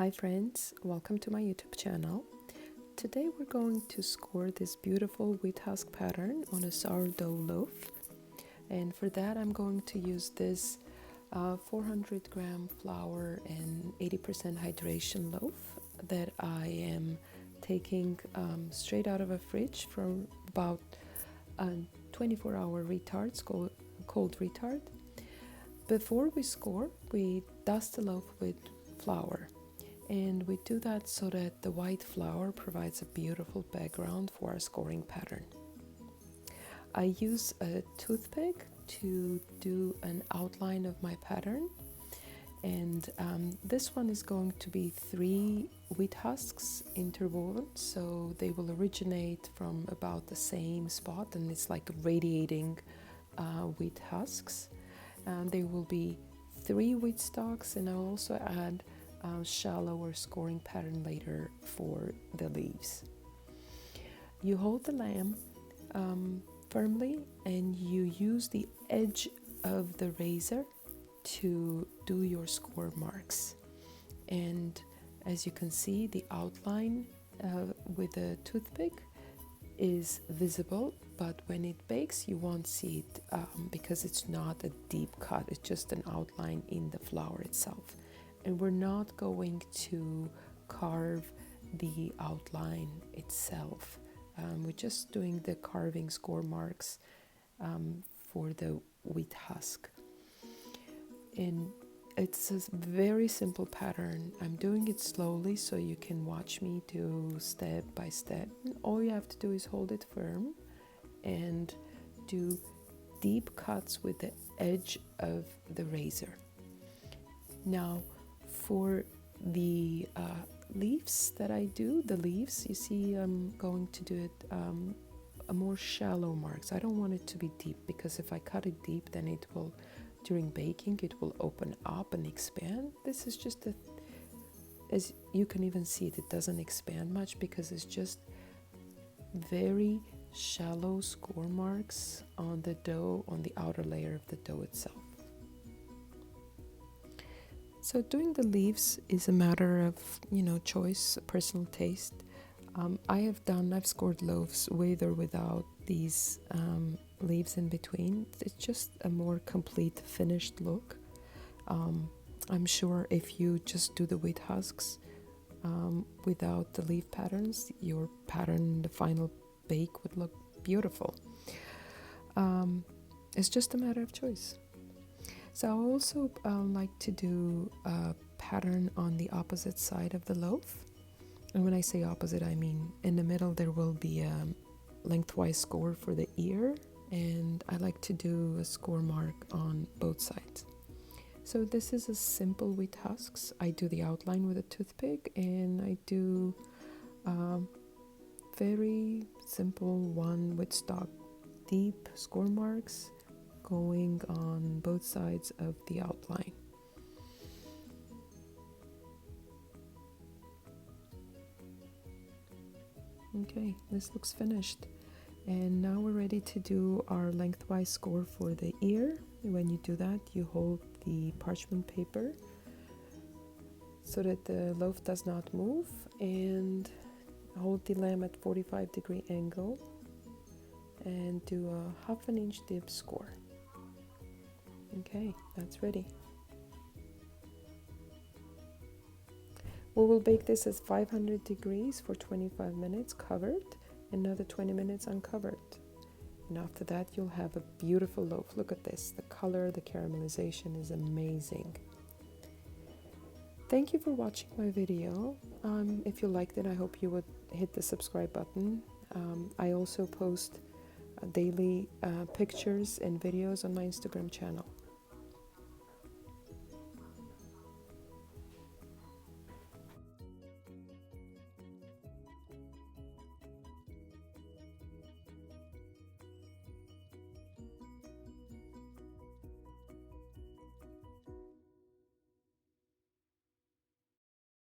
Hi friends, welcome to my YouTube channel. Today we're going to score this beautiful wheat husk pattern on a sourdough loaf, and for that I'm going to use this 400 gram flour and 80% hydration loaf that I am taking straight out of a fridge from about 24-hour retards, cold retard. Before we score, we dust the loaf with flour. And we do that so that the white flour provides a beautiful background for our scoring pattern. I use a toothpick to do an outline of my pattern. And this one is going to be 3 wheat husks interwoven, so they will originate from about the same spot, and it's like radiating wheat husks. There will be 3 wheat stalks, and I'll also add shallower scoring pattern later for the leaves. You hold the lamb firmly and you use the edge of the razor to do your score marks. And as you can see, the outline with a toothpick is visible, but when it bakes you won't see it because it's not a deep cut, it's just an outline in the flour itself. And we're not going to carve the outline itself. We're just doing the carving score marks for the wheat husk. And it's a very simple pattern. I'm doing it slowly so you can watch me do step by step. And all you have to do is hold it firm and do deep cuts with the edge of the razor. Now, for the leaves that I do, you see I'm going to do it a more shallow marks. I don't want it to be deep, because if I cut it deep, then it will, during baking, it will open up and expand. This is just as you can even see it doesn't expand much because it's just very shallow score marks on the dough, on the outer layer of the dough itself. So doing the leaves is a matter of, choice, personal taste. I've scored loaves with or without these leaves in between. It's just a more complete finished look. I'm sure if you just do the wheat husks without the leaf patterns, your pattern, the final bake, would look beautiful. It's just a matter of choice. So I also like to do a pattern on the opposite side of the loaf. And when I say opposite, I mean in the middle there will be a lengthwise score for the ear, and I like to do a score mark on both sides. So this is a simple wheat husks. I do the outline with a toothpick, and I do very simple one with stock deep score marks going on both sides of the outline. Okay, this looks finished. And now we're ready to do our lengthwise score for the ear. When you do that, you hold the parchment paper so that the loaf does not move, and hold the lamb at 45-degree angle and do a 1/2 inch dip score. Okay, that's ready. We will bake this at 500 degrees for 25 minutes covered, another 20 minutes uncovered. And after that, you'll have a beautiful loaf. Look at this. The color, the caramelization is amazing. Thank you for watching my video. If you liked it, I hope you would hit the subscribe button. I also post daily pictures and videos on my Instagram channel.